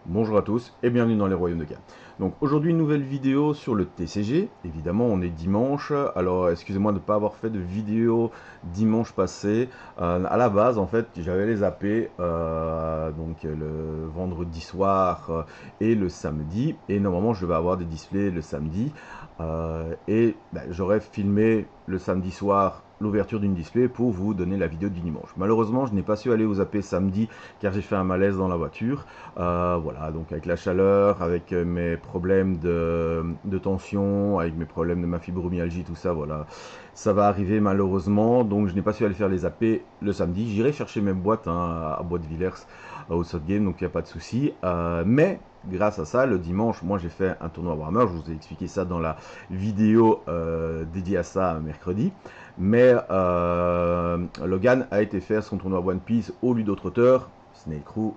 Bonjour à tous et bienvenue dans les Royaumes de K. Donc aujourd'hui une nouvelle vidéo sur le TCG. Évidemment on est dimanche, alors excusez-moi de ne pas avoir fait de vidéo dimanche passé. À la base en fait j'avais les zappés donc le vendredi soir et le samedi. Et normalement je vais avoir des displays le samedi. J'aurais filmé le samedi soir l'ouverture d'une display pour vous donner la vidéo du dimanche. Malheureusement je n'ai pas su aller aux zappés samedi car j'ai fait un malaise dans la voiture. Voilà, donc avec la chaleur, avec mes problèmes de tension, avec mes problèmes de ma fibromyalgie, tout ça, voilà, ça va arriver malheureusement. Donc je n'ai pas su aller faire les AP le samedi. J'irai chercher mes boîtes à Bois de Villers au Game, donc il n'y a pas de souci. Mais grâce à ça, le dimanche, moi j'ai fait un tournoi Warhammer. Je vous ai expliqué ça dans la vidéo dédiée à ça mercredi. Mais Logan a été faire son tournoi One Piece au Ludotrotteur, Snake Crew,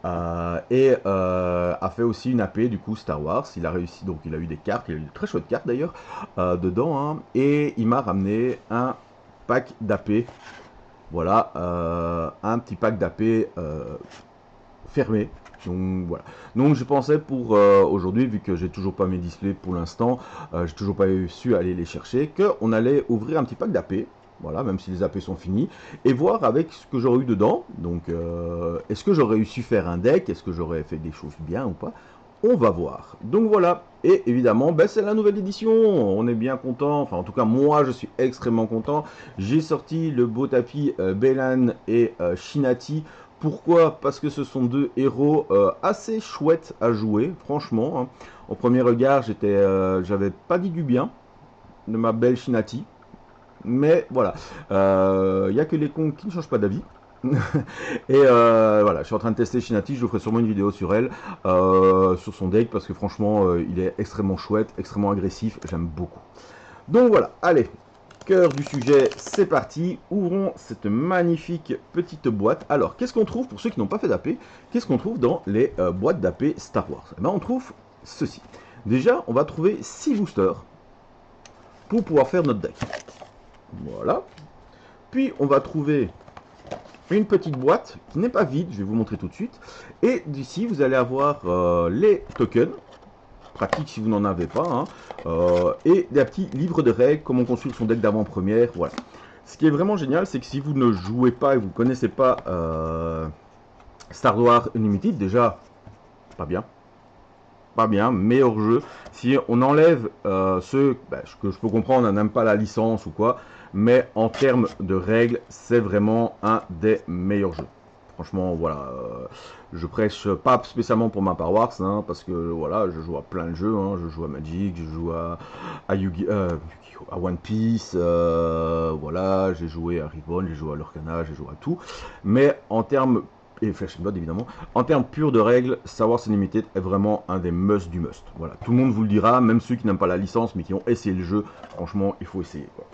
a fait aussi une AP du coup Star Wars. Il a réussi, donc il a eu des cartes, il a eu de très chouettes cartes d'ailleurs dedans, hein, et il m'a ramené un pack d'AP. Voilà, un petit pack d'AP fermé. Donc voilà. Donc je pensais pour aujourd'hui, vu que j'ai toujours pas mes displays pour l'instant, j'ai toujours pas su aller les chercher, qu'on allait ouvrir un petit pack d'AP. Voilà, même si les AP sont finis, et voir avec ce que j'aurais eu dedans. Donc, est-ce que j'aurais su faire un deck? Est-ce que j'aurais fait des choses bien ou pas? On va voir. Donc voilà. Et évidemment, ben, c'est la nouvelle édition. On est bien content. Enfin, en tout cas, moi, je suis extrêmement content. J'ai sorti le beau tapis Belan et Shinati. Pourquoi? Parce que ce sont deux héros assez chouettes à jouer, franchement, hein. Au premier regard, j'avais pas dit du bien de ma belle Shinati. Mais voilà, il n'y a que les cons qui ne changent pas d'avis. Voilà, je suis en train de tester Shinati, je ferai sûrement une vidéo sur elle, sur son deck, parce que franchement, il est extrêmement chouette, extrêmement agressif, j'aime beaucoup. Donc voilà, allez, cœur du sujet, c'est parti, ouvrons cette magnifique petite boîte. Alors, qu'est-ce qu'on trouve, pour ceux qui n'ont pas fait d'AP, qu'est-ce qu'on trouve dans les boîtes d'AP Star Wars? Eh ben, on trouve ceci. Déjà, on va trouver 6 boosters pour pouvoir faire notre deck. Voilà. Puis on va trouver une petite boîte qui n'est pas vide, je vais vous montrer tout de suite. Et d'ici, vous allez avoir les tokens, pratique si vous n'en avez pas, hein, et des petits livres de règles, comment construire son deck d'avant-première, voilà. Ce qui est vraiment génial, c'est que si vous ne jouez pas et vous ne connaissez pas Star Wars Unlimited, déjà, pas bien. Pas bien, meilleur jeu. Si on enlève ceux que je peux comprendre, on n'aime pas la licence ou quoi, mais en termes de règles, c'est vraiment un des meilleurs jeux. Franchement, voilà, je prêche pas spécialement pour ma Star Wars, hein, parce que voilà, je joue à plein de jeux, hein, je joue à Magic, je joue à à One Piece, voilà, j'ai joué à Ribbon, j'ai joué à Lorcana, j'ai joué à tout, mais en termes et Flash Blood évidemment. En termes purs de règles, Star Wars Unlimited est vraiment un des must du must. Voilà, tout le monde vous le dira, même ceux qui n'aiment pas la licence mais qui ont essayé le jeu, franchement, il faut essayer, quoi.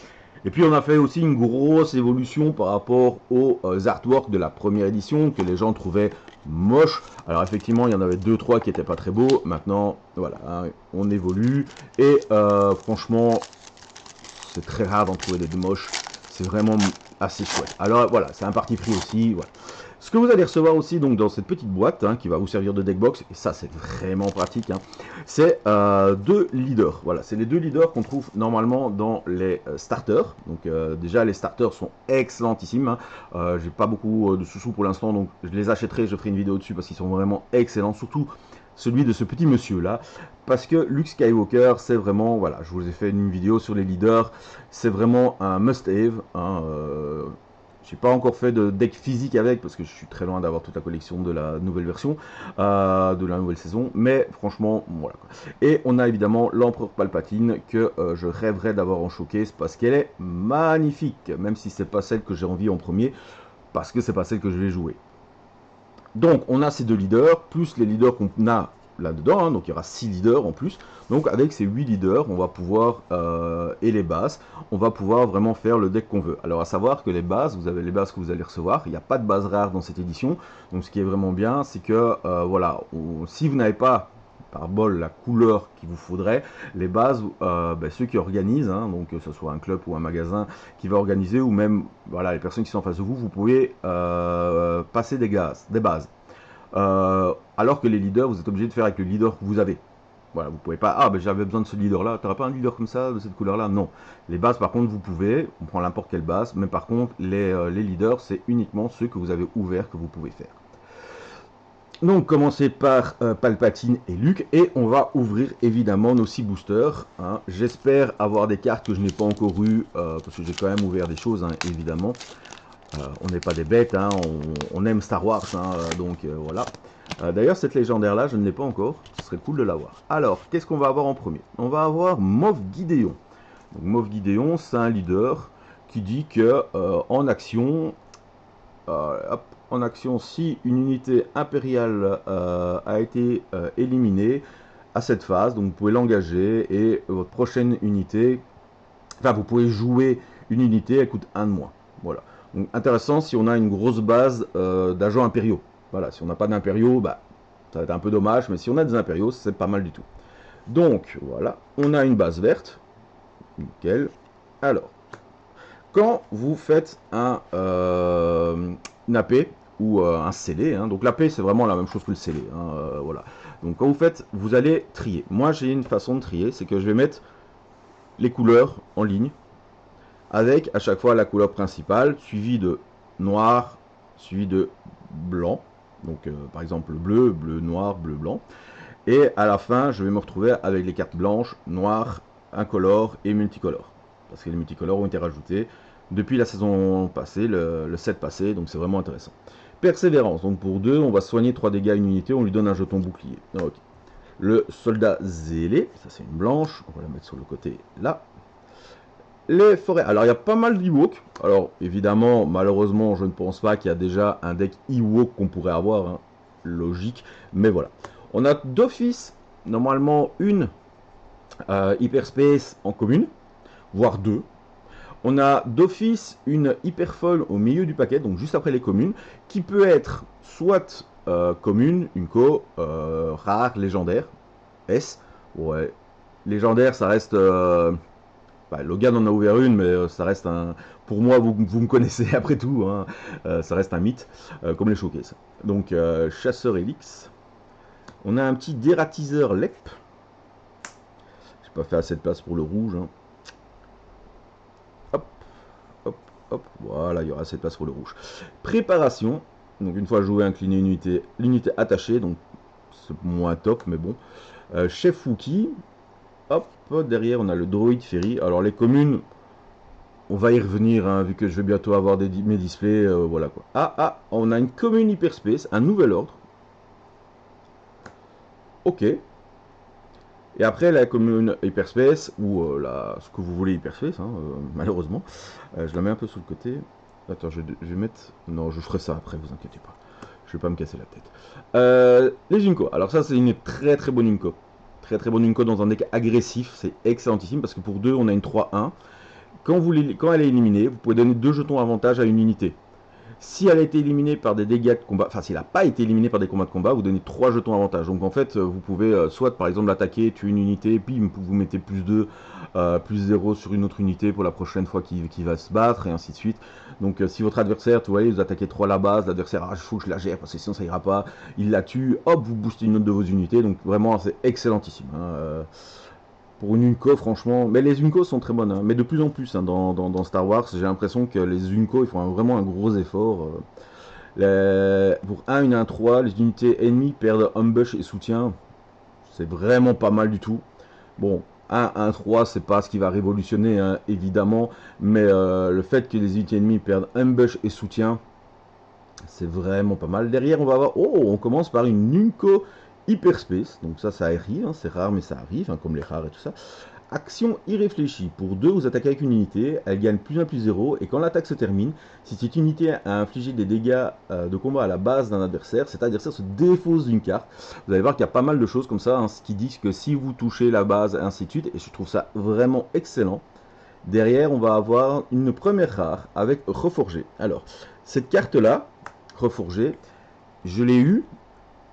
Et puis on a fait aussi une grosse évolution par rapport aux artworks de la première édition que les gens trouvaient moches. Alors effectivement, il y en avait 2-3 qui n'étaient pas très beaux. Maintenant, voilà, hein, on évolue. Et franchement, c'est très rare d'en trouver des moches. C'est vraiment assez chouette. Alors voilà, c'est un parti pris aussi. Voilà. Ce que vous allez recevoir aussi donc dans cette petite boîte, hein, qui va vous servir de deckbox, et ça c'est vraiment pratique, hein, c'est deux leaders. Voilà, c'est les deux leaders qu'on trouve normalement dans les starters. Donc déjà les starters sont excellentissimes, hein. J'ai pas beaucoup de sous-sous pour l'instant, donc je les achèterai, je ferai une vidéo dessus parce qu'ils sont vraiment excellents, surtout celui de ce petit monsieur là, parce que Luke Skywalker, c'est vraiment, voilà, je vous ai fait une vidéo sur les leaders, c'est vraiment un must-have, hein, j'ai pas encore fait de deck physique avec parce que je suis très loin d'avoir toute la collection de la nouvelle version, de la nouvelle saison, mais franchement, voilà. Et on a évidemment l'Empereur Palpatine que je rêverais d'avoir en showcase parce qu'elle est magnifique, même si c'est pas celle que j'ai envie en premier, parce que c'est pas celle que je vais jouer. Donc on a ces deux leaders, plus les leaders qu'on a là-dedans, hein, donc il y aura 6 leaders en plus. Donc avec ces 8 leaders, on va pouvoir, et les bases, on va pouvoir vraiment faire le deck qu'on veut. Alors à savoir que les bases, vous avez les bases que vous allez recevoir, il n'y a pas de base rare dans cette édition. Donc ce qui est vraiment bien, c'est que, voilà, si vous n'avez pas par bol la couleur qu'il vous faudrait, les bases, ceux qui organisent, hein, donc que ce soit un club ou un magasin qui va organiser, ou même voilà, les personnes qui sont en face de vous, vous pouvez passer des bases. alors que les leaders, vous êtes obligé de faire avec le leader que vous avez. Voilà, vous pouvez pas, ah ben j'avais besoin de ce leader là, t'auras pas un leader comme ça, de cette couleur là, non. Les bases par contre vous pouvez, on prend n'importe quelle base, mais par contre les leaders c'est uniquement ceux que vous avez ouverts que vous pouvez faire. Donc commencer par Palpatine et Luke, et on va ouvrir évidemment nos 6 boosters. Hein. J'espère avoir des cartes que je n'ai pas encore eues, parce que j'ai quand même ouvert des choses, hein, évidemment. On n'est pas des bêtes, hein, on aime Star Wars, hein, donc voilà. D'ailleurs, cette légendaire-là, je ne l'ai pas encore, ce serait cool de l'avoir. Alors, qu'est-ce qu'on va avoir en premier? On va avoir Moff Gideon. Donc, Moff Gideon, c'est un leader qui dit que en action, si une unité impériale a été éliminée à cette phase, donc vous pouvez l'engager et votre prochaine unité, enfin vous pouvez jouer une unité, elle coûte 1 de moins. Voilà. Donc intéressant si on a une grosse base d'agents impériaux. Voilà, si on n'a pas d'impériaux, bah, ça va être un peu dommage, mais si on a des impériaux, c'est pas mal du tout. Donc voilà, on a une base verte. Nickel. Alors, quand vous faites un AP ou un scellé, hein, donc l'AP c'est vraiment la même chose que le scellé, hein, voilà. Donc quand vous faites, vous allez trier. Moi j'ai une façon de trier, c'est que je vais mettre les couleurs en ligne, avec à chaque fois la couleur principale, suivie de noir, suivi de blanc, donc par exemple bleu, bleu, noir, bleu, blanc, et à la fin je vais me retrouver avec les cartes blanches, noires, incolores et multicolores, parce que les multicolores ont été rajoutés depuis la saison passée, le set passé, donc c'est vraiment intéressant. Persévérance, donc pour 2, on va soigner 3 dégâts à une unité, on lui donne un jeton bouclier. Okay. Le soldat zélé, ça c'est une blanche, on va la mettre sur le côté là. Les forêts, alors il y a pas mal d'Ewoks, alors évidemment, malheureusement, je ne pense pas qu'il y a déjà un deck Ewok qu'on pourrait avoir, hein. Logique, mais voilà. On a d'office, normalement, une Hyperspace en commune, voire 2. On a d'office une Hyperfoil au milieu du paquet, donc juste après les communes, qui peut être soit commune, une co, rare, légendaire, S. Ouais, légendaire, ça reste... bah, Logan en a ouvert une, mais ça reste un... Pour moi, vous me connaissez après tout, hein, ça reste un mythe, comme les showcases. Donc, chasseur Elix. On a un petit dératiseur LEP. J'ai pas fait assez de place pour le rouge, hein. Hop, hop, voilà, il y aura assez de place pour le rouge. Préparation, donc une fois joué, incliné l'unité attachée, donc c'est moins top, mais bon. Chef Wookie, hop, derrière on a le droïde Ferry. Alors les communes, on va y revenir, hein, vu que je vais bientôt avoir mes displays, voilà quoi. On a une commune Hyperspace, un nouvel ordre. Ok. Et après la commune Hyperspace, ou ce que vous voulez Hyperspace, hein, malheureusement. Je la mets un peu sur le côté. Attends, je vais mettre... Non, je ferai ça après, vous inquiétez pas. Je vais pas me casser la tête. Les Unco. Alors ça, c'est une très très bonne Unco. Très très bonne Unco dans un deck agressif. C'est excellentissime parce que pour 2, on a une 3-1. Quand elle est éliminée, vous pouvez donner 2 jetons avantage à une unité. Si elle a été éliminée par des dégâts de combat, enfin si elle n'a pas été éliminée par des combats de combat, vous donnez 3 jetons avantage. Donc en fait, vous pouvez soit par exemple l'attaquer, tuer une unité, puis vous mettez plus 2, plus 0 sur une autre unité pour la prochaine fois qu'il va se battre, et ainsi de suite. Donc si votre adversaire, vous voyez, vous attaquez 3 à la base, l'adversaire, il faut que je la gère parce que sinon ça ira pas, il la tue, hop, vous boostez une autre de vos unités. Donc vraiment, c'est excellentissime. Hein. Pour une Unco, franchement, mais les Unco sont très bonnes, hein. Mais de plus en plus, hein, dans Star Wars, j'ai l'impression que les Unco, ils font vraiment un gros effort. Pour 1, une 1-3, les unités ennemies perdent ambush et soutien. C'est vraiment pas mal du tout. Bon, 1-1-3, c'est pas ce qui va révolutionner, hein, évidemment, mais le fait que les unités ennemies perdent ambush et soutien, c'est vraiment pas mal. Derrière, on va avoir... Oh, on commence par une Unco Hyperspace. Donc ça arrive, hein, c'est rare, mais ça arrive, hein, comme les rares et tout ça. Action irréfléchie. Pour 2, vous attaquez avec une unité, elle gagne plus 1 plus 0, et quand l'attaque se termine, si cette unité a infligé des dégâts de combat à la base d'un adversaire, cet adversaire se défausse d'une carte. Vous allez voir qu'il y a pas mal de choses comme ça, hein, ce qui dit que si vous touchez la base, ainsi de suite, et je trouve ça vraiment excellent. Derrière, on va avoir une première rare avec Reforgé. Alors, cette carte-là, Reforgé, je l'ai eu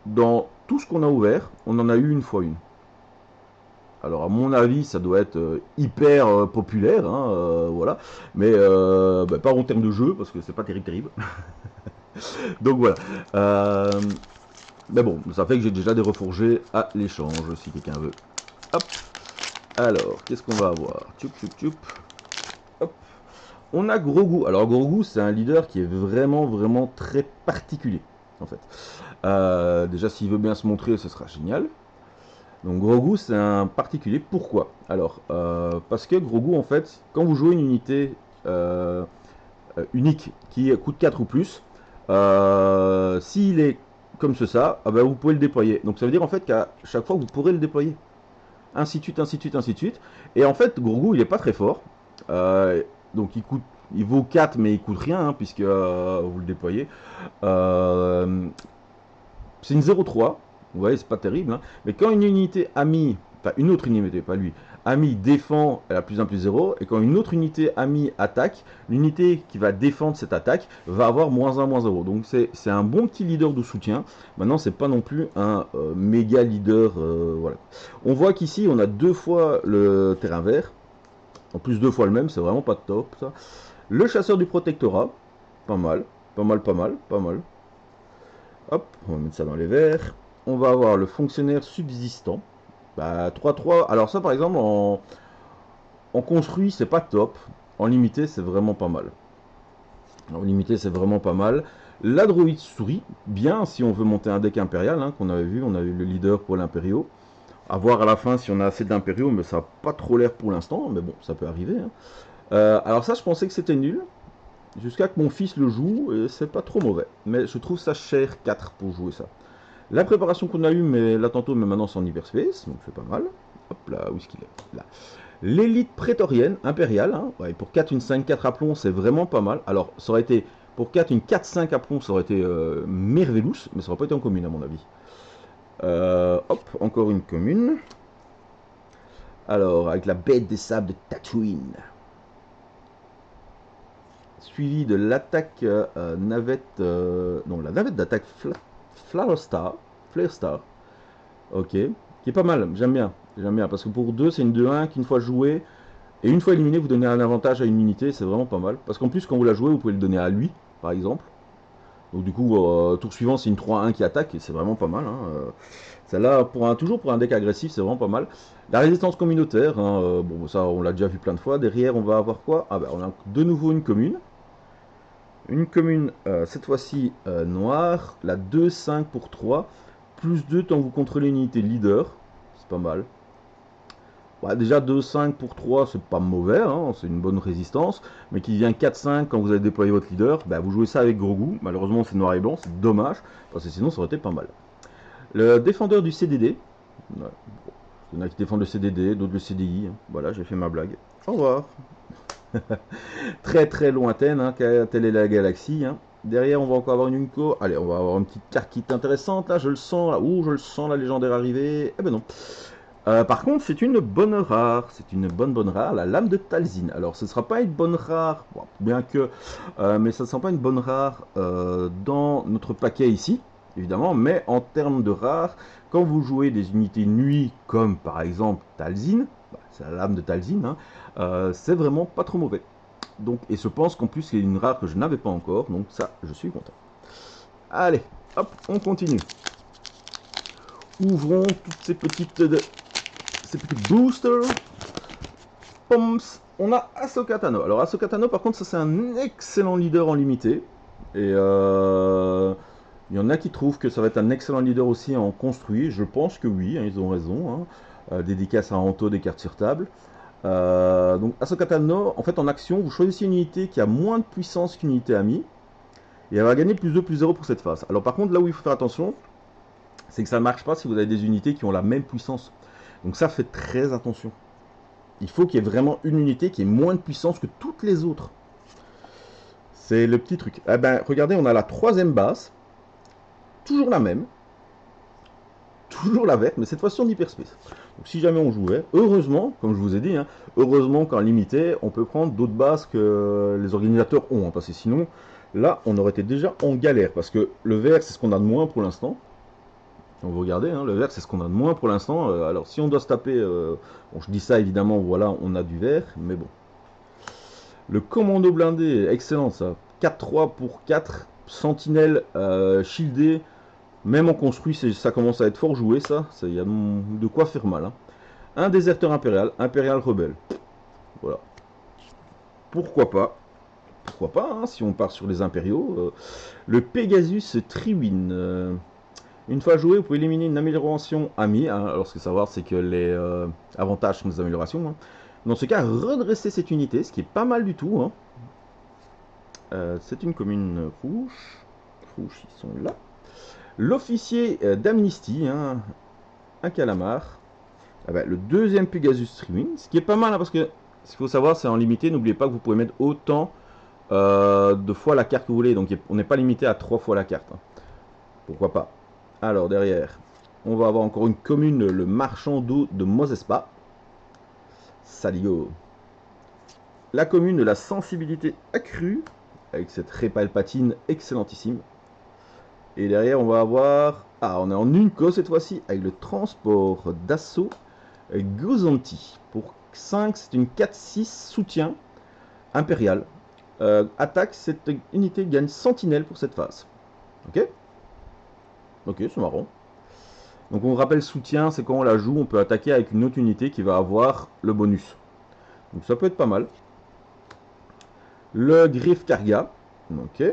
dans tout ce qu'on a ouvert, on en a eu une fois une. Alors à mon avis, ça doit être hyper populaire, hein, voilà. Mais pas en termes de jeu, parce que c'est pas terrible. Donc voilà. Mais bon, ça fait que j'ai déjà des reforgés à l'échange, si quelqu'un veut. Hop. Alors, qu'est-ce qu'on va avoir? Tchoup, tchoup, tchoup. Hop. On a Grogu. Alors, Grogu, c'est un leader qui est vraiment, vraiment très particulier, en fait. Déjà, s'il veut bien se montrer, ce sera génial. Donc, Grogu, c'est un particulier. Pourquoi? Alors, parce que Grogu, en fait, quand vous jouez une unité unique qui coûte 4 ou plus, s'il est comme ça, ah ben, vous pouvez le déployer. Donc, ça veut dire, en fait, qu'à chaque fois, vous pourrez le déployer. Ainsi de suite, ainsi de suite, ainsi de suite. Et en fait, Grogu, il est pas très fort. Donc il vaut 4, mais il coûte rien, hein, puisque vous le déployez. Euh, c'est une 0,3. Vous voyez, c'est pas terrible. Hein. Mais quand une unité amie, enfin une autre unité, pas lui, amie défend, elle a plus 1 plus 0. Et quand une autre unité amie attaque, l'unité qui va défendre cette attaque va avoir moins 1, moins 0. Donc c'est un bon petit leader de soutien. Maintenant, c'est pas non plus un méga leader. Voilà. On voit qu'ici, on a 2 fois le terrain vert. En plus, 2 fois le même, c'est vraiment pas top ça. Le chasseur du protectorat, pas mal, pas mal, pas mal, pas mal. Hop, on va mettre ça dans les verts. On va avoir le fonctionnaire subsistant. Bah, 3-3. Alors ça, par exemple, en construit, c'est pas top. En limité, c'est vraiment pas mal. En limité, c'est vraiment pas mal. La droïde souris, bien si on veut monter un deck impérial, hein, qu'on avait vu. On a eu le leader pour l'impériaux. À voir à la fin si on a assez d'impériaux, mais ça n'a pas trop l'air pour l'instant. Mais bon, ça peut arriver. Hein. Alors ça, je pensais que c'était nul. Jusqu'à que mon fils le joue, et c'est pas trop mauvais. Mais je trouve ça cher 4 pour jouer ça. La préparation qu'on a eue, mais là tantôt, mais maintenant c'est en hyperspace, donc c'est pas mal. Hop là, où est-ce qu'il est? Là. L'élite prétorienne, impériale, hein, ouais, pour 4, une 5-4 aplomb, c'est vraiment pas mal. Alors, ça aurait été, pour 4, une 4-5 aplomb, ça aurait été merveilleux, mais ça aurait pas été en commune à mon avis. Hop, encore une commune. Alors, avec la bête des sables de Tatooine. Suivi de l'attaque navette, non, la navette d'attaque Flare Star, ok, qui est pas mal, j'aime bien, parce que pour 2, c'est une 2-1 qu'une fois jouée, et une fois éliminé, vous donnez un avantage à une unité, c'est vraiment pas mal, parce qu'en plus, quand vous la jouez, vous pouvez le donner à lui, par exemple, donc du coup, tour suivant, c'est une 3-1 qui attaque, et c'est vraiment pas mal, hein. Celle-là, toujours pour un deck agressif, c'est vraiment pas mal. La résistance communautaire, hein, bon, ça, on l'a déjà vu plein de fois, derrière, on va avoir quoi? Ah ben, on a de nouveau une commune. Une commune, cette fois-ci noire, la 2-5 pour 3, plus 2 tant que vous contrôlez une unité leader, c'est pas mal. Ouais, déjà 2-5 pour 3, c'est pas mauvais, hein, c'est une bonne résistance, mais qui vient 4-5 quand vous avez déployé votre leader, bah, vous jouez ça avec Grogu, malheureusement c'est noir et blanc, c'est dommage, parce que sinon ça aurait été pas mal. Le défendeur du CDD, ouais, il y en a qui défendent le CDD, d'autres le CDI, hein. Voilà, j'ai fait ma blague. Au revoir. Très très lointaine, hein, telle est la galaxie. Hein. Derrière, on va encore avoir une Unco. Allez, on va avoir une petite carte qui est intéressante, là, je le sens, là. Ouh, je le sens, la légendaire arrivée. Eh ben non. Par contre, c'est une bonne rare. C'est une bonne rare, la lame de Talzin. Alors, ce ne sera pas une bonne rare, bon, bien que... mais ça ne sera pas une bonne rare dans notre paquet ici, évidemment. Mais en termes de rare, quand vous jouez des unités nuit, comme par exemple Talzin, bah, c'est la lame de Talzin, hein, c'est vraiment pas trop mauvais. Donc, et je pense qu'en plus, c'est une rare que je n'avais pas encore, donc ça, je suis content. Allez, hop, on continue. Ouvrons toutes ces petites boosters. Poms. On a Ahsoka Tano. Alors, Ahsoka Tano, par contre, ça, c'est un excellent leader en limité. Et il y en a qui trouvent que ça va être un excellent leader aussi en construit. Je pense que oui, hein, ils ont raison. Hein. Dédicace à Anto des cartes sur table. Donc Ahsoka Tano, en fait en action, vous choisissez une unité qui a moins de puissance qu'une unité amie, et elle va gagner plus 2, plus 0 pour cette phase. Alors par contre, là où il faut faire attention, c'est que ça ne marche pas si vous avez des unités qui ont la même puissance. Donc ça, fait très attention. Il faut qu'il y ait vraiment une unité qui ait moins de puissance que toutes les autres. C'est le petit truc. Eh ben, regardez, on a la 3ème base, toujours la même, toujours la verte, mais cette fois-ci en hyperspace. Donc si jamais on jouait, heureusement, comme je vous ai dit, hein, heureusement qu'en limité, on peut prendre d'autres bases que les organisateurs ont, hein, parce que sinon, là, on aurait été déjà en galère, parce que le vert, c'est ce qu'on a de moins pour l'instant. Donc vous regardez, hein, le vert, c'est ce qu'on a de moins pour l'instant. Alors si on doit se taper, bon, je dis ça évidemment, voilà, on a du vert, mais bon. Le commando blindé, excellent ça. 4-3 pour 4, sentinelle shieldé. Même en construit, ça commence à être fort joué, ça. Il y a de quoi faire mal. Hein. Un déserteur impérial, impérial rebelle. Voilà. Pourquoi pas? Pourquoi pas, hein, si on part sur les impériaux. Le Pegasus Triwin. Une fois joué, vous pouvez éliminer une amélioration amie. Hein. Alors, ce qu'il faut savoir, c'est que les avantages sont des améliorations. Hein. Dans ce cas, redresser cette unité, ce qui est pas mal du tout. Hein. C'est une commune rouge. Rouge, ils sont là. L'officier d'amnistie, hein, un calamar. Ah bah, le deuxième Pegasus Streaming, ce qui est pas mal, hein, parce que ce qu'il faut savoir, c'est en limité. N'oubliez pas que vous pouvez mettre autant de fois la carte que vous voulez. Donc on n'est pas limité à 3 fois la carte. Hein. Pourquoi pas. Alors derrière, on va avoir encore une commune, le marchand d'eau de Mosespa. Saligo. La commune de la sensibilité accrue, avec cette répalpatine excellentissime. Et derrière, on va avoir... Ah, on est en une cause cette fois-ci, avec le transport d'assaut Gozanti. Pour 5, c'est une 4-6 soutien impérial. Attaque, cette unité gagne sentinelle pour cette phase. Ok. Ok, c'est marrant. Donc on rappelle soutien, c'est quand on la joue, on peut attaquer avec une autre unité qui va avoir le bonus. Donc ça peut être pas mal. Le Griffe Karga. Ok.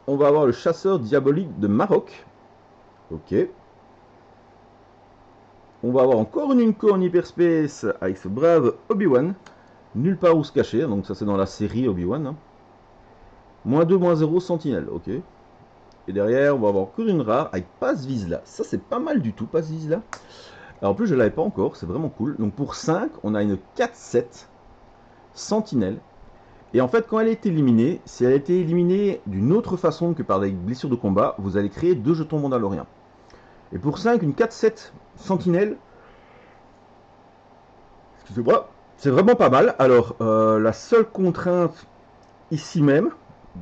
On va avoir le chasseur diabolique de Maroc. Ok. On va avoir encore une Unco en hyperspace avec ce brave Obi-Wan. Nulle part où se cacher, donc ça c'est dans la série Obi-Wan. Hein. -2, -0, sentinelle, ok. Et derrière, on va avoir encore une rare avec Passe Vizsla. Ça c'est pas mal du tout, Passe Vizsla. Alors en plus je l'avais pas encore, c'est vraiment cool. Donc pour 5, on a une 4-7 sentinelle. Et en fait, quand elle est éliminée, si elle a été éliminée d'une autre façon que par des blessures de combat, vous allez créer 2 jetons mandaloriens. Et pour 5, une 4-7 sentinelle, excusez-moi, c'est vraiment pas mal. Alors, la seule contrainte ici même,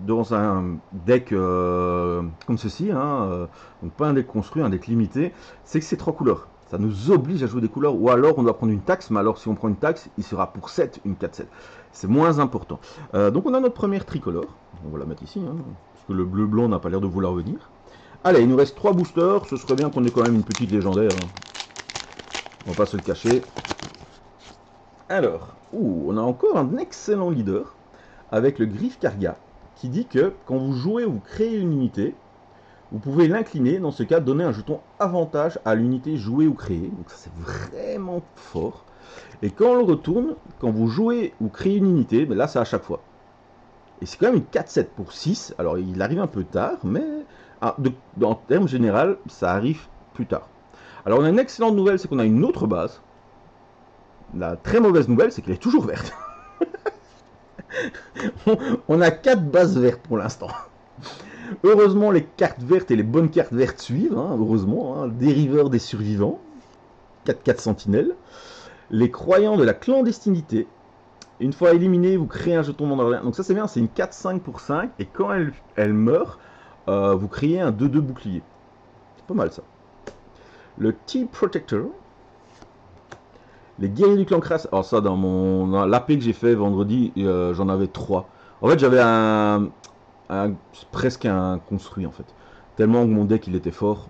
dans un deck comme ceci, hein, donc pas un deck construit, un deck limité, c'est que c'est 3 couleurs. Ça nous oblige à jouer des couleurs, ou alors on doit prendre une taxe, mais alors si on prend une taxe, il sera pour 7 une 4-7. C'est moins important. Donc on a notre première tricolore, on va la mettre ici, hein, parce que le bleu-blanc n'a pas l'air de vouloir venir. Allez, il nous reste 3 boosters, ce serait bien qu'on ait quand même une petite légendaire. Hein. On va pas se le cacher. Alors, on a encore un excellent leader, avec le Griffe Karga, qui dit que quand vous jouez ou vous créez une unité, vous pouvez l'incliner, dans ce cas donner un jeton avantage à l'unité jouée ou créée, donc ça c'est vraiment fort. Et quand on le retourne, quand vous jouez ou créez une unité, ben là c'est à chaque fois. Et c'est quand même une 4-7 pour 6, alors il arrive un peu tard, mais en termes général, ça arrive plus tard. Alors on a une excellente nouvelle, c'est qu'on a une autre base. La très mauvaise nouvelle, c'est qu'elle est toujours verte. On a 4 bases vertes pour l'instant. Heureusement, les cartes vertes et les bonnes cartes vertes suivent, hein, heureusement. Hein, dériveur des survivants, 4-4 sentinelles. Les croyants de la clandestinité. Une fois éliminés, vous créez un jeton mandalorien. Donc ça c'est bien, c'est une 4-5 pour 5. Et quand elle meurt, vous créez un 2-2 bouclier. C'est pas mal ça. Le T-Protector. Les guerriers du clan Crass. Alors ça, dans l'AP que j'ai fait vendredi, j'en avais 3. En fait, j'avais presque un construit en fait. Tellement que mon deck il était fort.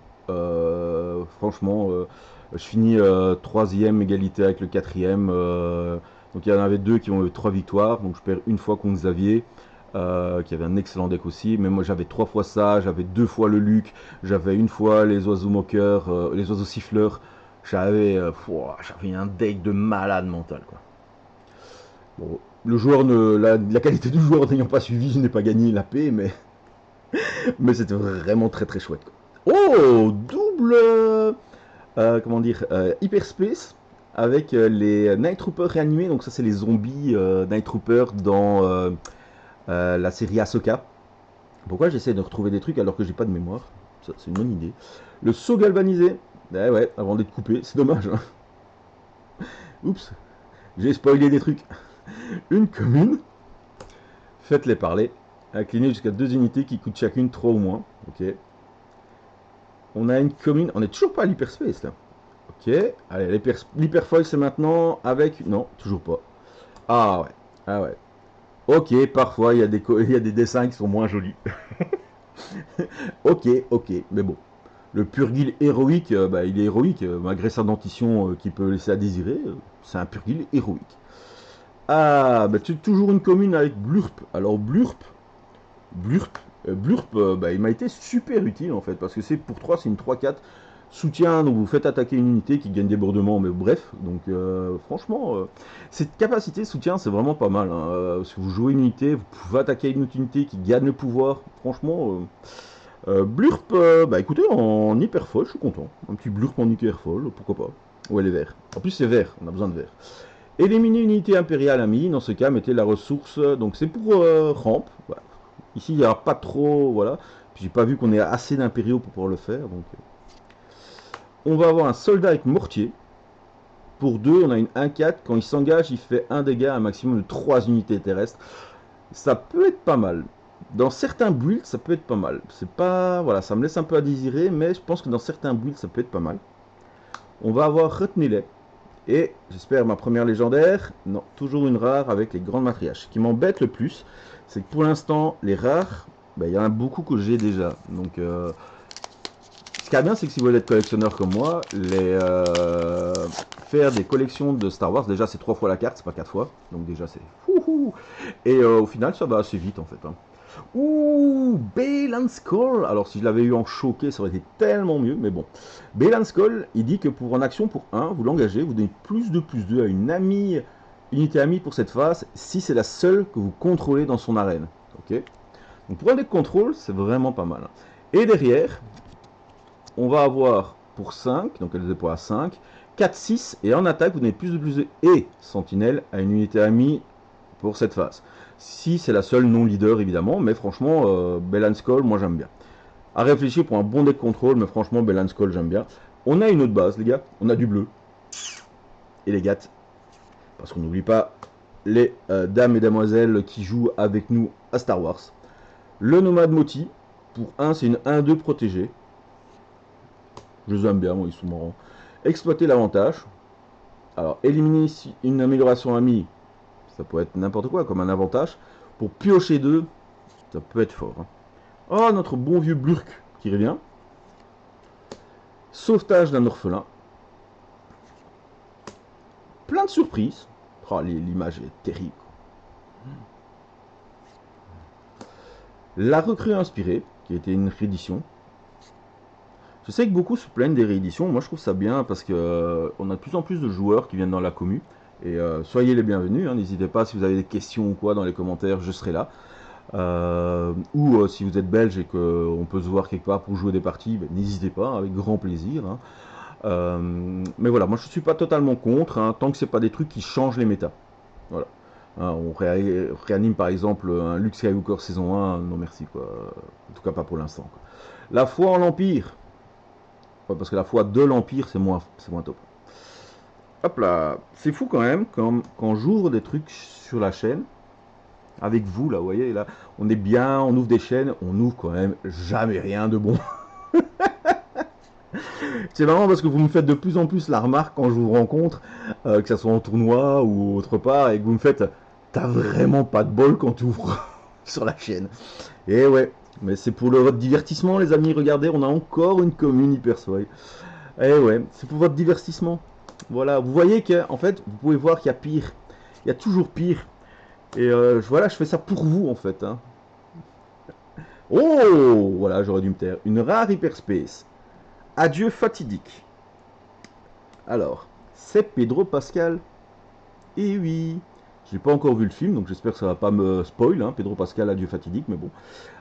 Franchement, je finis 3ème égalité avec le 4ème. Donc il y en avait 2 qui ont eu 3 victoires. Donc je perds une fois contre Xavier. Qui avait un excellent deck aussi. Mais moi j'avais 3 fois ça, j'avais 2 fois le Luc, j'avais une fois les oiseaux moqueurs, les oiseaux siffleurs. J'avais un deck de malade mental quoi. Bon, le joueur la qualité du joueur n'ayant pas suivi, je n'ai pas gagné la paix, mais c'était vraiment très très chouette. Quoi. Oh, double comment dire hyperspace avec les Night Troopers réanimés. Donc ça c'est les zombies Night Troopers dans la série Ahsoka. Pourquoi j'essaie de retrouver des trucs alors que j'ai pas de mémoire? Ça c'est une bonne idée. Le saut galvanisé. Eh ouais, avant d'être coupé, c'est dommage. Hein. Oups, j'ai spoilé des trucs. Une commune, faites-les parler, incliné jusqu'à 2 unités qui coûtent chacune 3 ou moins. Ok. On a une commune, on n'est toujours pas à l'hyperspace là. Ok, allez, l'hyperfoil c'est maintenant avec... Non, toujours pas. Ah ouais, ah ouais. Ok, parfois il y a des dessins qui sont moins jolis. Ok, ok, mais bon. Le Purgil héroïque, bah, il est héroïque, malgré sa dentition qui peut laisser à désirer. C'est un Purgil héroïque. Ah, bah, toujours une commune avec Blurp. Alors Blurp, Blurp, bah, il m'a été super utile en fait, parce que c'est pour 3, c'est une 3-4 soutien, donc vous faites attaquer une unité qui gagne débordement, mais bref, donc franchement, cette capacité soutien c'est vraiment pas mal. Hein. Si vous jouez une unité, vous pouvez attaquer une autre unité qui gagne le pouvoir, franchement, Blurp, bah écoutez, en hyper folle, je suis content. Un petit Blurp en hyper folle, pourquoi pas. Ouais, les verts. En plus, c'est vert, on a besoin de vert. Éliminer une unité impériale amie, dans ce cas, mettez la ressource, donc c'est pour rampe. Voilà. Ici, il n'y a pas trop, voilà. Puis j'ai pas vu qu'on ait assez d'impériaux pour pouvoir le faire, donc. On va avoir un soldat avec mortier. Pour 2, on a une 1-4. Quand il s'engage, il fait un dégât à un maximum de 3 unités terrestres. Ça peut être pas mal. Dans certains builds, ça peut être pas mal. C'est pas, voilà, ça me laisse un peu à désirer, mais je pense que dans certains builds, ça peut être pas mal. On va avoir retenez-les. Et j'espère ma première légendaire. Non, toujours une rare avec les grandes matriarches. Ce qui m'embête le plus, c'est que pour l'instant, les rares, il y en a beaucoup que j'ai déjà. Donc, ce qui est bien, c'est que si vous voulez être collectionneur comme moi, faire des collections de Star Wars, déjà c'est 3 fois la carte, c'est pas 4 fois. Donc déjà c'est fouhou. Et au final, ça va assez vite en fait. Hein. Ouh, Baylan Skull. Alors si je l'avais eu en choqué, ça aurait été tellement mieux, mais bon. Baylan Skull, il dit que pour une action pour 1, vous l'engagez, vous donnez +2/+2 à une unité amie pour cette phase, si c'est la seule que vous contrôlez dans son arène. Ok. Donc pour un deck contrôle, c'est vraiment pas mal. Et derrière, on va avoir pour 5, donc elle est pour la 5, 4, 6, et en attaque, vous donnez +2/+2 et sentinelle à une unité amie pour cette phase. Si c'est la seule non leader évidemment, mais franchement, Baylan Skull, moi j'aime bien. À réfléchir pour un bon deck contrôle, mais franchement, Baylan Skull, j'aime bien. On a une autre base, les gars, on a du bleu. Et les gâtes, parce qu'on n'oublie pas les dames et demoiselles qui jouent avec nous à Star Wars. Le nomade Moti, pour 1, c'est une 1-2 protégée. Je les aime bien, moi, ils sont marrants. Exploiter l'avantage. Alors, éliminer une amélioration amie, ça peut être n'importe quoi comme un avantage. Pour piocher 2, ça peut être fort. Hein. Oh, notre bon vieux Blurk qui revient. Sauvetage d'un orphelin. Plein de surprises. Oh, l'image est terrible. La recrue inspirée, qui a été une réédition. Je sais que beaucoup se plaignent des rééditions. Moi, je trouve ça bien parce que on a de plus en plus de joueurs qui viennent dans la commu. Et soyez les bienvenus. Hein, n'hésitez pas si vous avez des questions ou quoi dans les commentaires, je serai là. Ou si vous êtes belge et qu'on peut se voir quelque part pour jouer des parties, ben, n'hésitez pas, avec grand plaisir. Hein. Mais voilà, moi je suis pas totalement contre, hein, tant que c'est pas des trucs qui changent les méta. Voilà. Hein, on réanime par exemple un Luke Skywalker saison 1, non merci quoi. En tout cas pas pour l'instant. La foi en l'Empire. Ouais, parce que la foi de l'Empire c'est moins top. Hop là, c'est fou quand même quand j'ouvre des trucs sur la chaîne. Avec vous là, vous voyez, là, on est bien, on ouvre des chaînes, on ouvre quand même jamais rien de bon. C'est marrant parce que vous me faites de plus en plus la remarque quand je vous rencontre, que ce soit en tournoi ou autre part, et que vous me faites, t'as vraiment pas de bol quand tu ouvres sur la chaîne. Et ouais, mais c'est pour votre divertissement les amis, regardez, on a encore une commune hyper soy. Et ouais, c'est pour votre divertissement. Voilà, vous voyez qu'en fait, vous pouvez voir qu'il y a pire. Il y a toujours pire. Et voilà, je fais ça pour vous en fait. Hein. Oh, voilà, j'aurais dû me taire. Une rare hyperspace. Adieu fatidique. Alors, c'est Pedro Pascal. Et oui. J'ai pas encore vu le film, donc j'espère que ça va pas me spoil. Hein, Pedro Pascal, adieu fatidique, mais bon.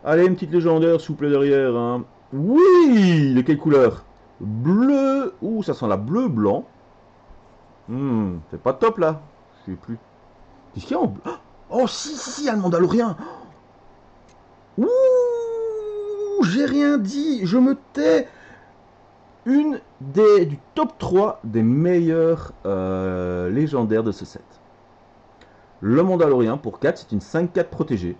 Allez, une petite légendaire, s'il vous plaît, derrière. Hein. Oui, de quelle couleur? Bleu. Ouh, ça sent la bleu-blanc. C'est pas top là. Je sais plus. Qu'est-ce qu'il y a en bleu? Oh, si, il y a le Mandalorien. Ouh, j'ai rien dit, je me tais. Du top 3 des meilleurs légendaires de ce set. Le Mandalorien pour 4, c'est une 5-4 protégée.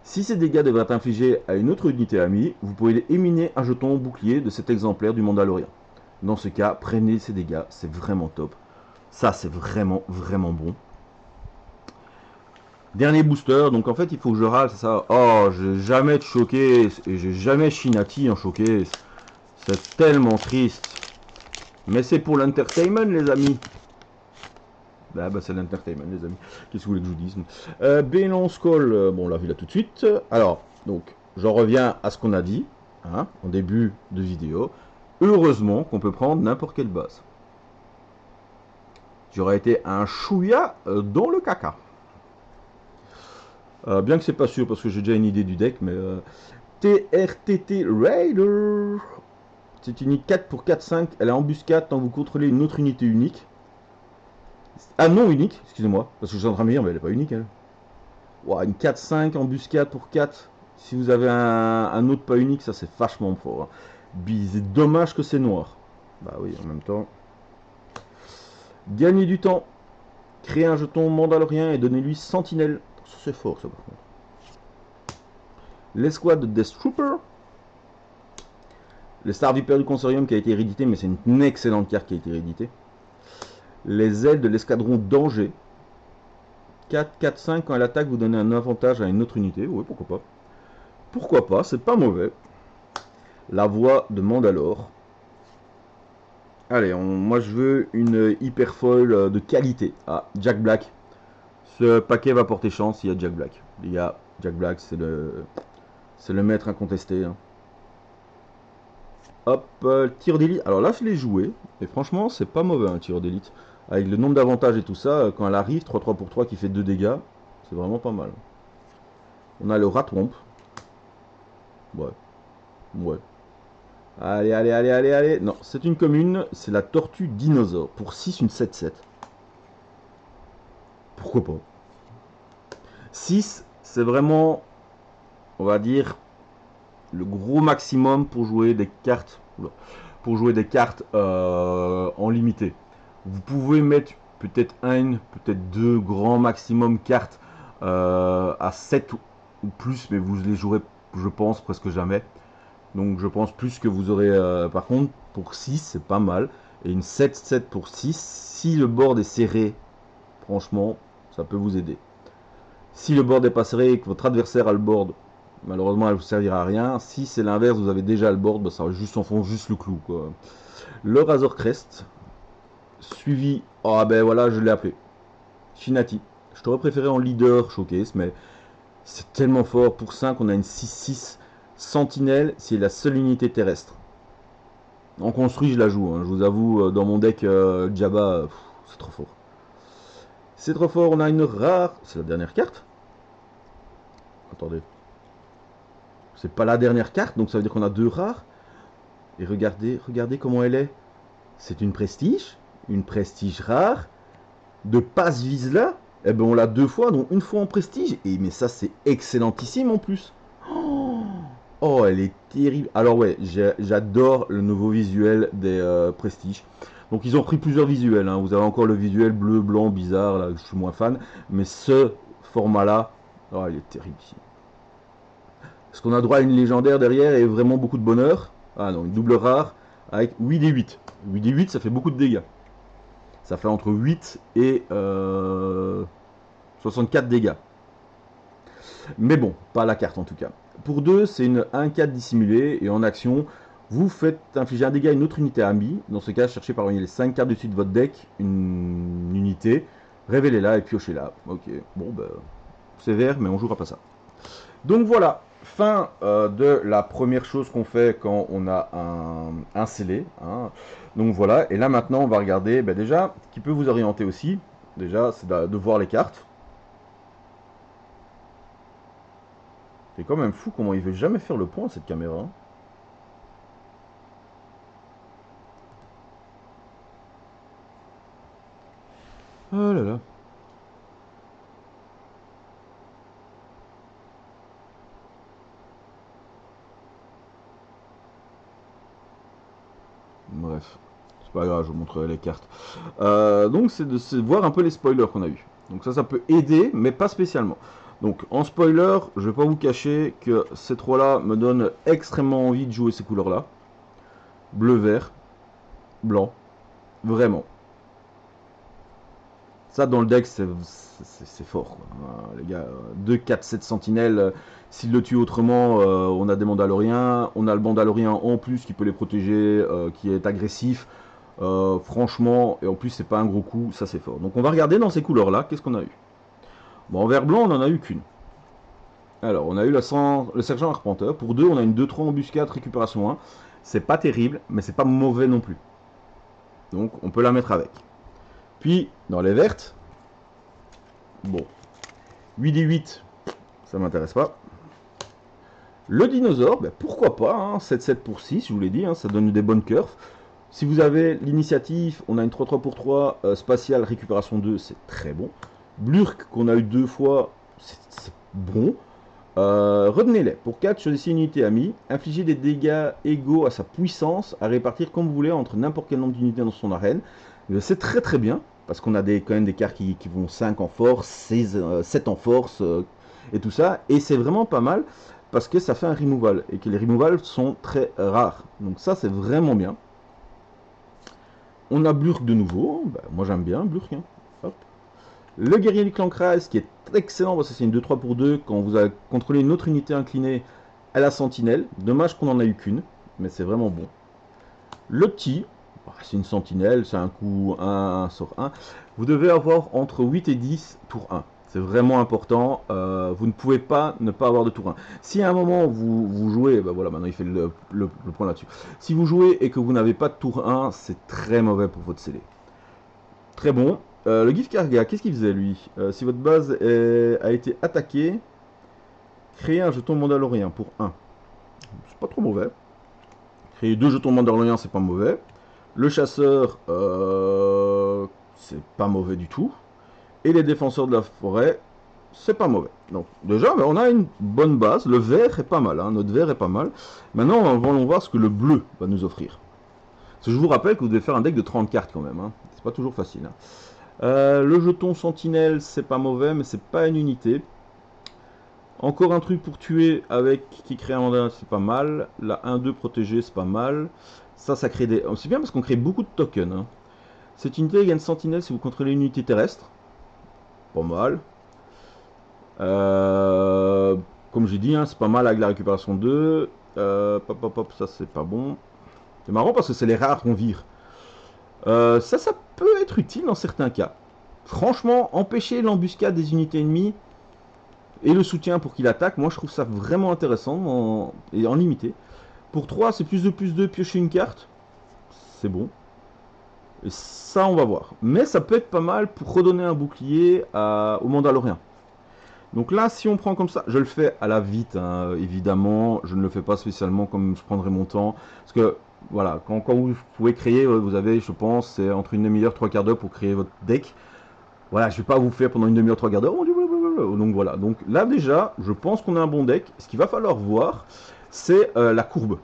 Si ces dégâts devraient être infligés à une autre unité amie, vous pouvez éliminer un jeton bouclier de cet exemplaire du Mandalorien. Dans ce cas, prenez ces dégâts, c'est vraiment top. Ça, c'est vraiment, vraiment bon. Dernier booster, donc en fait il faut que je râle, c'est ça. Oh, j'ai jamais de showcase et j'ai jamais Shinati en showcase. C'est tellement triste. Mais c'est pour l'entertainment, les amis. Bah c'est l'entertainment, les amis. Qu'est-ce que vous voulez que je vous dise? Bélon Skull, bon, on l'a vu là tout de suite. Alors, donc, j'en reviens à ce qu'on a dit, hein, en début de vidéo. Heureusement qu'on peut prendre n'importe quelle base. J'aurais été un chouïa dans le caca. Bien que c'est pas sûr parce que j'ai déjà une idée du deck, mais TRTT Raider. C'est une unique 4 pour 4-5. Elle est embuscade tant que vous contrôlez une autre unité unique. Ah non unique, excusez-moi, parce que je suis en train de me dire, mais elle est pas unique elle. Wow, une 4-5 embuscade pour 4. Si vous avez un autre pas unique, ça c'est vachement fort. Hein. C'est dommage que c'est noir. Bah oui, en même temps. Gagner du temps. Créer un jeton mandalorien et donnez-lui sentinelle. C'est fort ça par contre. L'escouade de Death Trooper. Le Star Viper du Consorium qui a été hérédité, mais c'est une excellente carte qui a été héréditée. Les ailes de l'escadron Danger. 4, 4, 5, quand elle attaque, vous donnez un avantage à une autre unité. Oui, pourquoi pas. Pourquoi pas, c'est pas mauvais. La voix de Mandalore. Allez, moi je veux une hyper folle de qualité. Ah, Jack Black. Ce paquet va porter chance, il y a Jack Black. Il y a Jack Black, c'est le maître incontesté. Hein. Hop, tir d'élite. Alors là, je l'ai joué. Et franchement, c'est pas mauvais un tir d'élite. Avec le nombre d'avantages et tout ça, quand elle arrive, 3-3 pour 3 qui fait 2 dégâts, c'est vraiment pas mal. On a le Ratwomp. Ouais. Ouais. Allez, allez, allez, allez, allez. Non, c'est une commune, c'est la tortue dinosaure. Pour 6, une 7-7. Pourquoi pas? 6, c'est vraiment, on va dire, le gros maximum pour jouer des cartes. Pour jouer des cartes en limité. Vous pouvez mettre peut-être une, peut-être deux grands maximum cartes à 7 ou plus, mais vous les jouerez, je pense, presque jamais. Donc je pense plus que vous aurez... par contre, pour 6, c'est pas mal. Et une 7-7 pour 6, si le board est serré, franchement, ça peut vous aider. Si le board est pas serré et que votre adversaire a le board, malheureusement, elle ne vous servira à rien. Si c'est l'inverse, vous avez déjà le board, bah, ça va juste s'enfonce juste le clou. Quoi. Le Razor Crest, suivi... Ah ben voilà, je l'ai appelé. Shinati. Je t'aurais préféré en leader showcase, mais c'est tellement fort. Pour 5, on a une 6-6. Sentinelle, c'est la seule unité terrestre. En construit, je la joue. Hein. Je vous avoue, dans mon deck Jabba, c'est trop fort. C'est trop fort. On a une rare. C'est la dernière carte. Attendez. C'est pas la dernière carte, donc ça veut dire qu'on a deux rares. Et regardez, regardez comment elle est. C'est une prestige rare. De passe vise là. Eh ben on l'a deux fois, donc une fois en prestige. Et mais ça c'est excellentissime en plus. Oh, elle est terrible. Alors ouais, j'adore le nouveau visuel des Prestige. Donc ils ont pris plusieurs visuels. Hein. Vous avez encore le visuel bleu, blanc, bizarre, là, je suis moins fan. Mais ce format-là, oh, il est terrible ici. Est-ce qu'on a droit à une légendaire derrière et vraiment beaucoup de bonheur? Ah non, une double rare avec 8d8. 8d8, ça fait beaucoup de dégâts. Ça fait entre 8 et 64 dégâts. Mais bon, pas la carte en tout cas. Pour 2, c'est une 1-4 dissimulée et en action, vous faites infliger un dégât à une autre unité amie. Dans ce cas, cherchez parmi les 5 cartes du dessus de votre deck une unité, révélez-la et piochez-la. Ok, bon, bah, c'est vert, mais on jouera pas ça. Donc voilà, fin de la première chose qu'on fait quand on a un scellé. Hein. Donc voilà, et là maintenant, on va regarder, bah, déjà, ce qui peut vous orienter aussi, déjà, c'est de voir les cartes. C'est quand même fou comment il veut jamais faire le point cette caméra. Oh là là. Bref, c'est pas grave, je vous montrerai les cartes. Donc c'est de voir un peu les spoilers qu'on a eu. Donc ça peut aider, mais pas spécialement. Donc en spoiler, je vais pas vous cacher que ces trois-là me donnent extrêmement envie de jouer ces couleurs-là. Bleu, vert, blanc. Vraiment. Ça, dans le deck, c'est fort, quoi. Les gars, 2, 4, 7 sentinelles, s'ils le tuent autrement, on a des Mandaloriens. On a le Mandalorien en plus qui peut les protéger, qui est agressif. Franchement, et en plus, c'est pas un gros coup, ça c'est fort. Donc on va regarder dans ces couleurs-là, qu'est-ce qu'on a eu. Bon, en vert blanc, on n'en a eu qu'une. Alors, on a eu le sergent arpenteur. Pour 2, on a une 2-3 embuscade, récupération 1. C'est pas terrible, mais c'est pas mauvais non plus. Donc, on peut la mettre avec. Puis, dans les vertes, bon, 8d8, ça m'intéresse pas. Le dinosaure, ben pourquoi pas, hein, 7-7 pour 6, je vous l'ai dit, hein, ça donne des bonnes curves. Si vous avez l'initiative, on a une 3-3 pour 3, spatiale, récupération 2, c'est très bon. Blurk, qu'on a eu 2 fois, c'est bon. Retenez-les. Pour 4, choisissez une unité amie. Infligez des dégâts égaux à sa puissance, à répartir comme vous voulez entre n'importe quel nombre d'unités dans son arène. C'est très très bien, parce qu'on a quand même des cartes qui vont 5 en force, 7 en force, et tout ça. Et c'est vraiment pas mal, parce que ça fait un removal, et que les removals sont très rares. Donc ça, c'est vraiment bien. On a Blurk de nouveau. Bah, moi, j'aime bien Blurk. Hein. Hop. Le guerrier du clan Kraz, qui est excellent, parce que c'est une 2-3 pour 2. Quand vous avez contrôlé une autre unité inclinée à la sentinelle. Dommage qu'on n'en a eu qu'une, mais c'est vraiment bon. Le petit, c'est une sentinelle, c'est un coup 1 sur 1. Vous devez avoir entre 8 et 10 tour 1. C'est vraiment important. Vous ne pouvez pas ne pas avoir de tour 1. Si à un moment vous jouez, ben voilà, maintenant il fait le point là-dessus. Si vous jouez et que vous n'avez pas de tour 1, c'est très mauvais pour votre scellé. Très bon. Le Gif Karga, qu'est-ce qu'il faisait lui? Si votre base a été attaquée, créez un jeton mandalorien pour 1. C'est pas trop mauvais. Créer 2 jetons mandaloriens, c'est pas mauvais. Le chasseur, c'est pas mauvais du tout. Et les défenseurs de la forêt, c'est pas mauvais. Donc déjà, on a une bonne base. Le vert est pas mal, hein. Notre vert est pas mal. Maintenant, allons voir ce que le bleu va nous offrir. Parce que je vous rappelle que vous devez faire un deck de 30 cartes quand même. Hein. C'est pas toujours facile. Hein. Le jeton sentinelle, c'est pas mauvais, mais c'est pas une unité. Encore un truc pour tuer avec qui crée un mandat, c'est pas mal. La 1-2 protégée, c'est pas mal. Ça crée des... C'est bien parce qu'on crée beaucoup de tokens. Hein. Cette unité gagne sentinelle si vous contrôlez une unité terrestre. Pas mal. Comme j'ai dit, hein, c'est pas mal avec la récupération 2. Ça c'est pas bon. C'est marrant parce que c'est les rares qu'on vire. Ça peut être utile dans certains cas. Franchement, empêcher l'embuscade des unités ennemies et le soutien pour qu'il attaque, moi je trouve ça vraiment intéressant et en limité. Pour 3, c'est plus de piocher une carte. C'est bon. Et ça, on va voir. Mais ça peut être pas mal pour redonner un bouclier au Mandalorien. Donc là, si on prend comme ça, je le fais à la vite, hein, évidemment. Je ne le fais pas spécialement comme je prendrai mon temps. Parce que, voilà, quand vous pouvez créer, vous avez, je pense, c'est entre une demi-heure, 3 quarts d'heure pour créer votre deck. Voilà, je ne vais pas vous faire pendant une demi-heure, 3 quarts d'heure. Donc voilà. Donc là, déjà, je pense qu'on a un bon deck. Ce qu'il va falloir voir, c'est la courbe.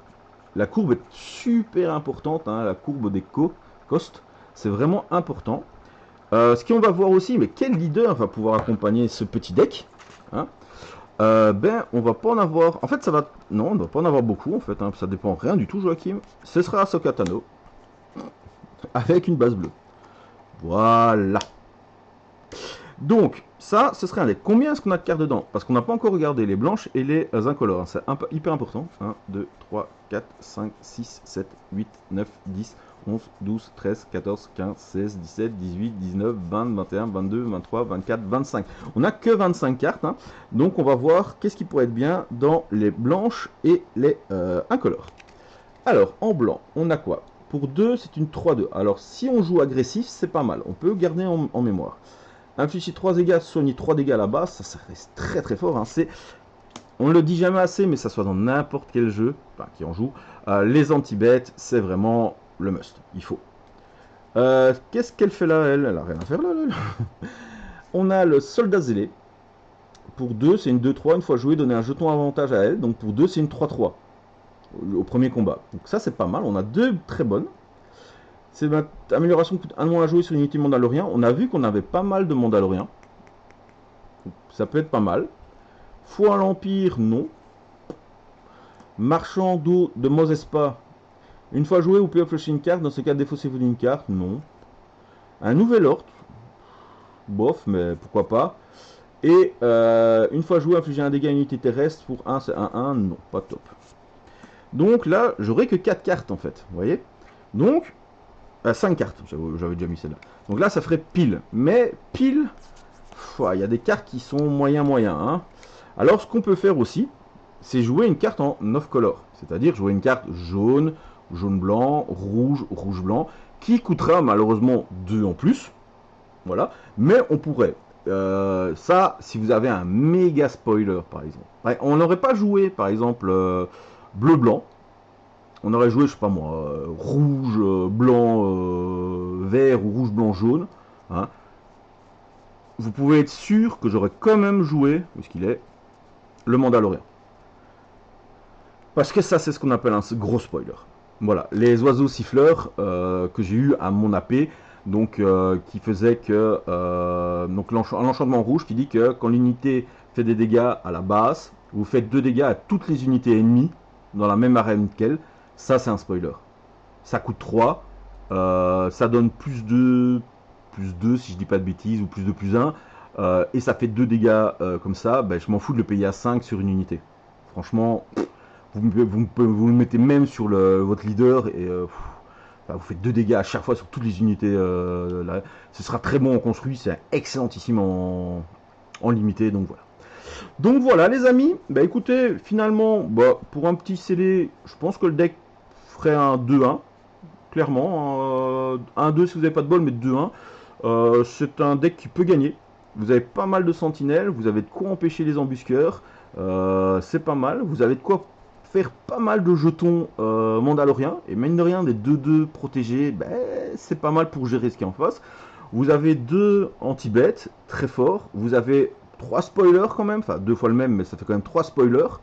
La courbe est super importante, hein, la courbe des costs. C'est vraiment important. Ce qu'on va voir aussi, mais quel leader va pouvoir accompagner ce petit deck, hein, on va pas en avoir. En fait, ça va. Non, on ne va pas en avoir beaucoup, en fait. Hein, ça dépend rien du tout, Joachim. Ce sera Ahsoka Tano avec une base bleue. Voilà. Donc, ça, ce serait un deck. Combien est-ce qu'on a de cartes dedans? Parce qu'on n'a pas encore regardé les blanches et les incolores. Hein. C'est hyper important. 1, 2, 3, 4, 5, 6, 7, 8, 9, 10, 11, 12, 13, 14, 15, 16, 17, 18, 19, 20, 21, 22, 23, 24, 25. On n'a que 25 cartes. Hein. Donc, on va voir qu'est-ce qui pourrait être bien dans les blanches et les incolores. Alors, en blanc, on a quoi? Pour 2, c'est une 3-2. Alors, si on joue agressif, c'est pas mal. On peut garder en mémoire. Infliger 3 dégâts, soigner 3 dégâts à la base, ça reste très très fort. Hein. On ne le dit jamais assez, mais ça soit dans n'importe quel jeu, enfin qui en joue. Les anti-bêtes, c'est vraiment le must, il faut. Qu'est-ce qu'elle fait là, elle? Elle a rien à faire là. On a le soldat zélé. Pour 2, c'est une 2-3. Une fois joué, donner un jeton avantage à elle. Donc pour 2, c'est une 3-3 au premier combat. Donc ça, c'est pas mal. On a 2 très bonnes. C'est une amélioration coûte 1 moins à jouer sur une unité mandalorien. On a vu qu'on avait pas mal de mandaloriens. Ça peut être pas mal. Foi à l'Empire, non. Marchand d'eau de Mosespa. Une fois joué, vous pouvez flusher une carte. Dans ce cas, défaussez-vous d'une carte, non. Un nouvel ordre. bof, mais pourquoi pas. Et une fois joué, infliger un dégât à une unité terrestre pour 1, c'est 1-1, non, pas top. Donc là, j'aurai que 4 cartes en fait, vous voyez. Donc, 5 cartes, j'avais déjà mis celle-là. Donc là, ça ferait pile. Mais pile, il y a des cartes qui sont moyen. Hein. Alors, ce qu'on peut faire aussi, c'est jouer une carte en off color. C'est-à-dire jouer une carte jaune, jaune-blanc, rouge-blanc, qui coûtera malheureusement 2 en plus. Voilà. Mais on pourrait. Ça, si vous avez un méga spoiler, par exemple. Ouais, on n'aurait pas joué, par exemple, bleu-blanc. On aurait joué, je sais pas moi, rouge, blanc, vert ou rouge, blanc, jaune. Hein. Vous pouvez être sûr que j'aurais quand même joué, où est-ce qu'il est, le Mandalorian. Parce que ça, c'est ce qu'on appelle un gros spoiler. Voilà, les oiseaux siffleurs que j'ai eu à mon AP, donc qui faisait que donc l'enchantement rouge qui dit que quand l'unité fait des dégâts à la base, vous faites 2 dégâts à toutes les unités ennemies dans la même arène qu'elle. Ça, c'est un spoiler. Ça coûte 3. Ça donne plus 2 si je dis pas de bêtises, ou plus 2 plus 1. Et ça fait 2 dégâts comme ça. Ben, je m'en fous de le payer à 5 sur une unité. Franchement, vous le mettez même sur votre leader et vous faites 2 dégâts à chaque fois sur toutes les unités. Là. Ce sera très bon en construit, c'est excellentissime en limité. Donc voilà les amis, bah écoutez, finalement, bah, pour un petit scellé, je pense que le deck ferait un 2-1, clairement. 1-2 si vous n'avez pas de bol, mais 2-1. C'est un deck qui peut gagner. Vous avez pas mal de sentinelles, vous avez de quoi empêcher les embusqueurs. C'est pas mal. Vous avez de quoi faire pas mal de jetons mandaloriens. Et mine de rien, des 2-2 protégés, ben, c'est pas mal pour gérer ce qui est en face. Vous avez 2 anti-bêtes, très forts. Vous avez 3 spoilers quand même. Enfin, 2 fois le même, mais ça fait quand même 3 spoilers.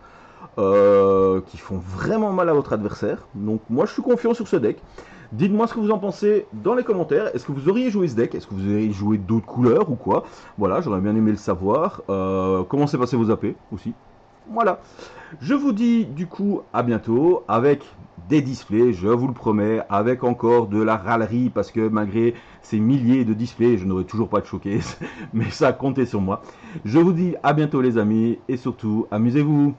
Qui font vraiment mal à votre adversaire. Donc moi, je suis confiant sur ce deck. Dites-moi ce que vous en pensez dans les commentaires. Est-ce que vous auriez joué ce deck? Est-ce que vous auriez joué d'autres couleurs ou quoi? Voilà, j'aurais bien aimé le savoir. Comment s'est passé vos AP aussi? Voilà. Je vous dis du coup à bientôt avec des displays, je vous le promets, avec encore de la râlerie parce que malgré ces milliers de displays, je n'aurai toujours pas de showcase, mais ça comptez sur moi. Je vous dis à bientôt les amis et surtout amusez-vous.